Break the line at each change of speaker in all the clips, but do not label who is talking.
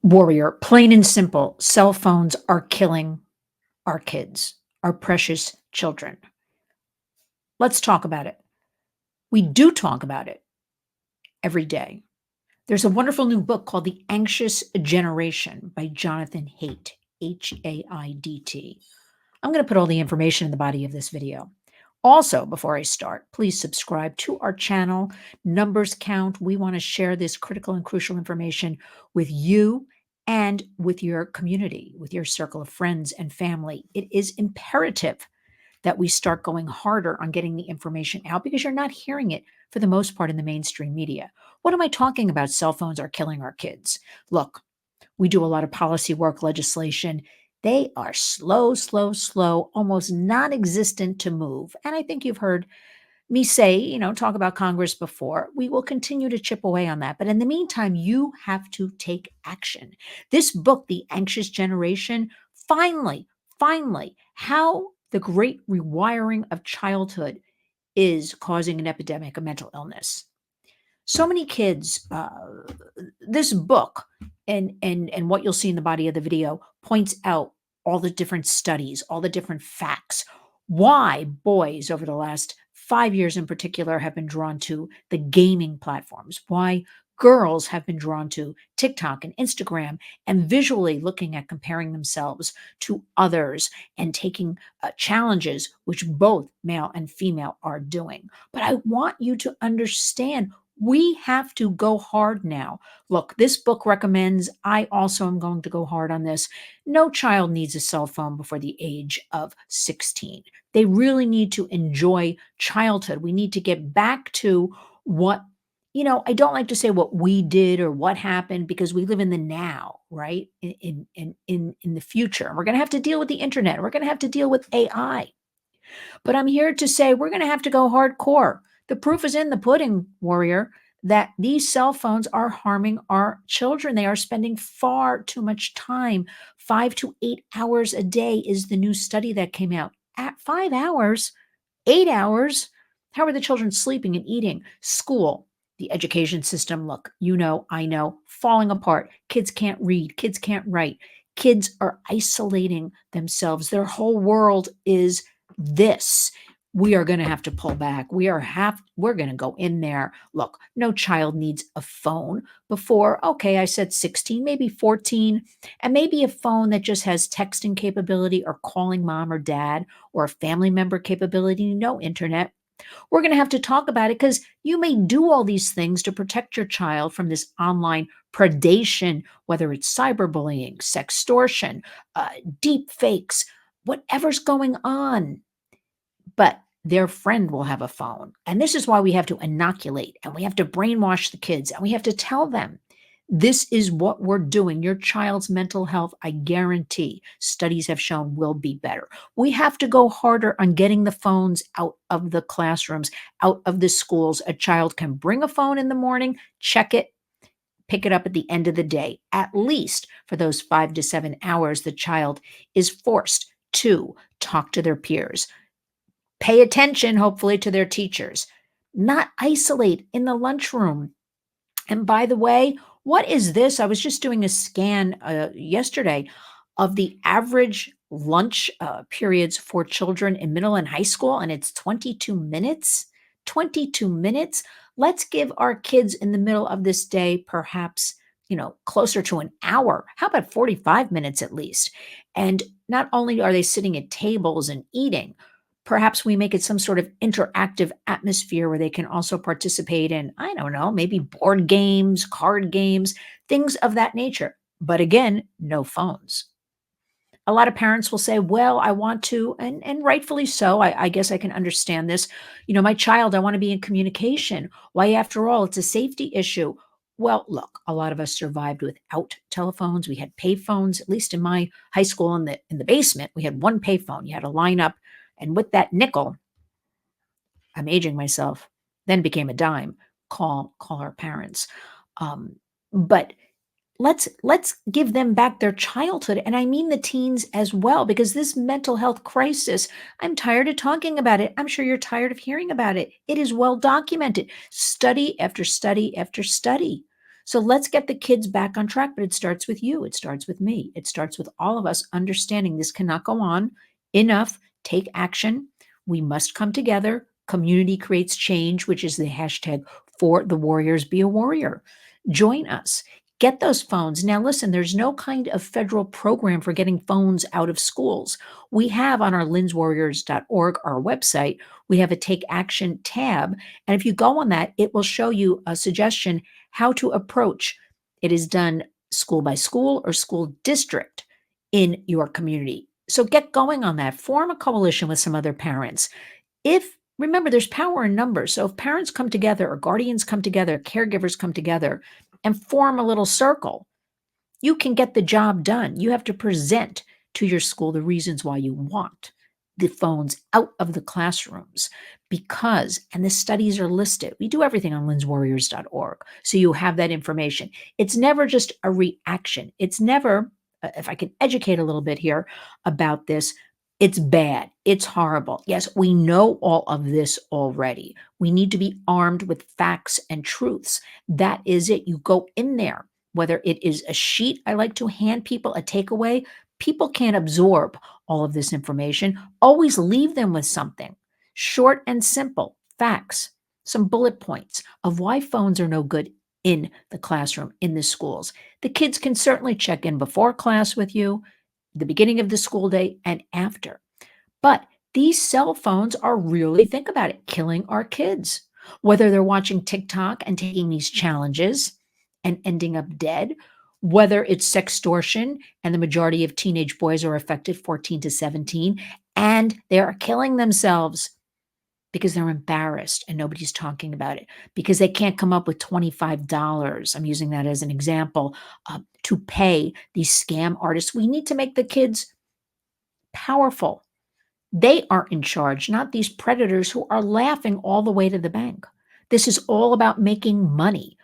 Warrior, plain and simple, cell phones are killing our kids, our precious children. Let's talk about it. We do talk about it every day. There's a wonderful new book called The Anxious Generation by Jonathan Haidt, Haidt. I'm going to put all the information in the body of this video. Also, before I start, please subscribe to our channel. Numbers count. We want to share this critical and crucial information with you and with your community, with your circle of friends and family. It is imperative that we start going harder on getting the information out because you're not hearing it for the most part in the mainstream media. What am I talking about? Cell phones are killing our kids. Look, we do a lot of policy work, legislation. They are slow, almost non existent to move. And I think you've heard me say, talk about Congress before. We will continue to chip away on that. But in the meantime, you have to take action. This book, The Anxious Generation, finally, how the great rewiring of childhood is causing an epidemic of mental illness. So many kids, this book and what you'll see in the body of the video points out all the different studies, all the different facts, why boys over the last 5 years in particular have been drawn to the gaming platforms, why girls have been drawn to TikTok and Instagram and visually looking at comparing themselves to others and taking challenges, which both male and female are doing. But I want you to understand we have to go hard now. Look, this book recommends, I also am going to go hard on this. No child needs a cell phone before the age of 16. They really need to enjoy childhood. We need to get back to what, I don't like to say what we did or what happened because we live in the now, right? In the future. We're going to have to deal with the internet. We're going to have to deal with AI. But I'm here to say we're going to have to go hardcore. The proof is in the pudding, warrior, that these cell phones are harming our children. They are spending far too much time. 5 to 8 hours a day is the new study that came out. At 5 hours, 8 hours, how are the children sleeping and eating? School, the education system, look, I know, falling apart. Kids can't read. Kids can't write. Kids are isolating themselves. Their whole world is this. We are going to have to pull back. We're going to go in there. Look, no child needs a phone before, okay, I said 16, maybe 14, and maybe a phone that just has texting capability or calling mom or dad or a family member capability, no internet. We're going to have to talk about it because you may do all these things to protect your child from this online predation, whether it's cyberbullying, sextortion, deep fakes, whatever's going on. But their friend will have a phone. And this is why we have to inoculate and we have to brainwash the kids and we have to tell them this is what we're doing. Your child's mental health, I guarantee, studies have shown will be better. We have to go harder on getting the phones out of the classrooms, out of the schools. A child can bring a phone in the morning, check it, pick it up at the end of the day. At least for those 5 to 7 hours, the child is forced to talk to their peers, pay attention, hopefully, to their teachers, not isolate in the lunchroom. And by the way, what is this? I was just doing a scan yesterday of the average lunch periods for children in middle and high school, and it's 22 minutes. 22 minutes. Let's give our kids in the middle of this day perhaps, closer to an hour. How about 45 minutes at least? And not only are they sitting at tables and eating, perhaps we make it some sort of interactive atmosphere where they can also participate in, I don't know, maybe board games, card games, things of that nature. But again, no phones. A lot of parents will say, well, I want to, and rightfully so, I guess I can understand this. My child, I want to be in communication. Why, after all, it's a safety issue. Well, look, a lot of us survived without telephones. We had pay phones, at least in my high school in the basement. We had one pay phone. You had to line up. And with that nickel, I'm aging myself, then became a dime, call our parents. But let's give them back their childhood. And I mean the teens as well, because this mental health crisis, I'm tired of talking about it. I'm sure you're tired of hearing about it. It is well documented, study after study after study. So let's get the kids back on track, but it starts with you. It starts with me. It starts with all of us understanding this cannot go on. Enough. Take action. We must come together. Community creates change, which is the hashtag for the warriors be a warrior. Join us. Get those phones. Now, listen, there's no kind of federal program for getting phones out of schools. We have on our linswarriors.org, our website, we have a take action tab. And if you go on that, it will show you a suggestion how to approach. It is done school by school or school district in your community. So get going on that. Form a coalition with some other parents. If remember, there's power in numbers. So if parents come together or guardians come together, caregivers come together and form a little circle, you can get the job done. You have to present to your school the reasons why you want the phones out of the classrooms because, and the studies are listed. We do everything on linswarriors.org. So you have that information. It's never just a reaction. It's never, if I can educate a little bit here about this, it's bad. It's horrible. Yes, we know all of this already. We need to be armed with facts and truths. That is it. You go in there, whether it is a sheet I like to hand people, a takeaway, people can't absorb all of this information. Always leave them with something short and simple, facts, some bullet points of why phones are no good in the classroom, in the schools. The kids can certainly check in before class with you, the beginning of the school day, and after. But these cell phones are really, think about it, killing our kids. Whether they're watching TikTok and taking these challenges and ending up dead, whether it's sextortion, and the majority of teenage boys are affected 14 to 17, and they are killing themselves because they're embarrassed and nobody's talking about it, because they can't come up with $25. I'm using that as an example to pay these scam artists. We need to make the kids powerful. They are in charge, not these predators who are laughing all the way to the bank. This is all about making money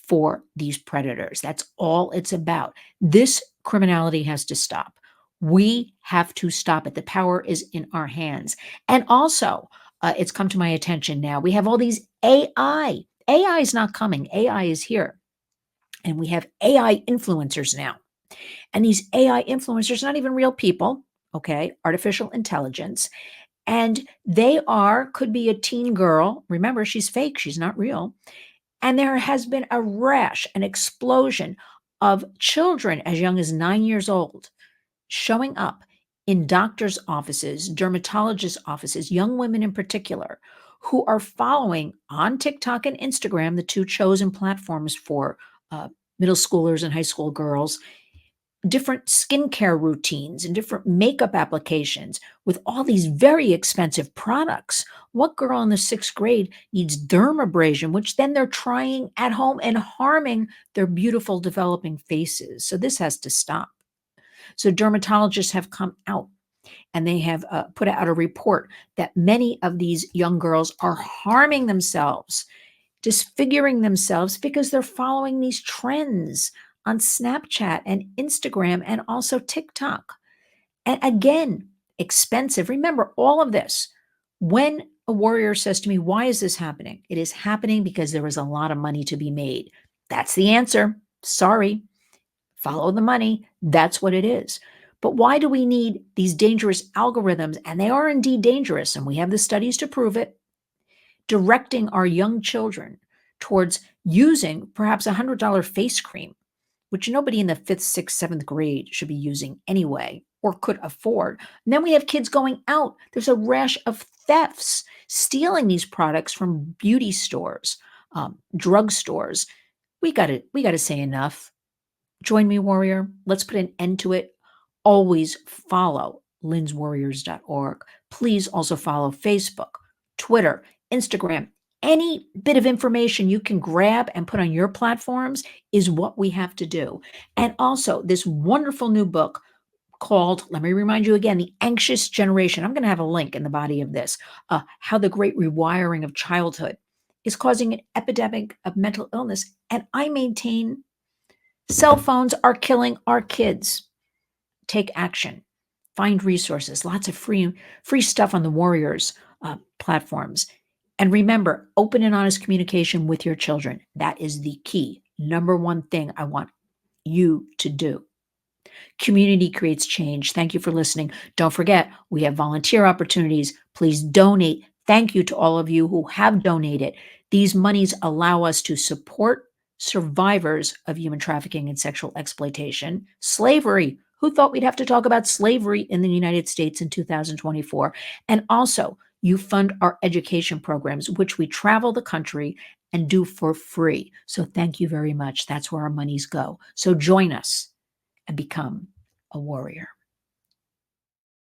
for these predators. That's all it's about. This criminality has to stop. We have to stop it. The power is in our hands. And also, it's come to my attention now. We have all these AI. AI is not coming. AI is here. And we have AI influencers now. And these AI influencers, not even real people, okay, artificial intelligence. And they are, could be a teen girl. Remember, she's fake, she's not real. And there has been a rash, an explosion of children as young as 9 years old showing up in doctors' offices, dermatologists' offices, young women in particular, who are following on TikTok and Instagram, the two chosen platforms for middle schoolers and high school girls, different skincare routines and different makeup applications with all these very expensive products. What girl in the sixth grade needs dermabrasion, which then they're trying at home and harming their beautiful developing faces? So this has to stop. So dermatologists have come out and they have put out a report that many of these young girls are harming themselves, disfiguring themselves because they're following these trends on Snapchat and Instagram and also TikTok. And again, expensive. Remember all of this. When a warrior says to me, why is this happening? It is happening because there is a lot of money to be made. That's the answer. Sorry. Follow the money. That's what it is. But why do we need these dangerous algorithms? And they are indeed dangerous, and we have the studies to prove it, directing our young children towards using perhaps $100 face cream, which nobody in the fifth, sixth, seventh grade should be using anyway or could afford. And then we have kids going out. There's a rash of thefts, stealing these products from beauty stores, drug stores. We got to say enough. Join me, warrior. Let's put an end to it. Always follow linswarriors.org. Please also follow Facebook, Twitter, Instagram. Any bit of information you can grab and put on your platforms is what we have to do. And also, this wonderful new book called, let me remind you again, The Anxious Generation. I'm going to have a link in the body of this, How the Great Rewiring of Childhood is Causing an Epidemic of Mental Illness. And I maintain cell phones are killing our kids. Take action. Find resources. Lots of free stuff on the Warriors platforms. And remember, open and honest communication with your children. That is the key number one thing I want you to do. Community creates change. Thank you for listening. Don't forget, we have volunteer opportunities. Please donate. Thank you to all of you who have donated. These monies allow us to support survivors of human trafficking and sexual exploitation, slavery. Who thought we'd have to talk about slavery in the United States in 2024? And also, you fund our education programs, which we travel the country and do for free. So thank you very much. That's where our monies go. So join us and become a warrior.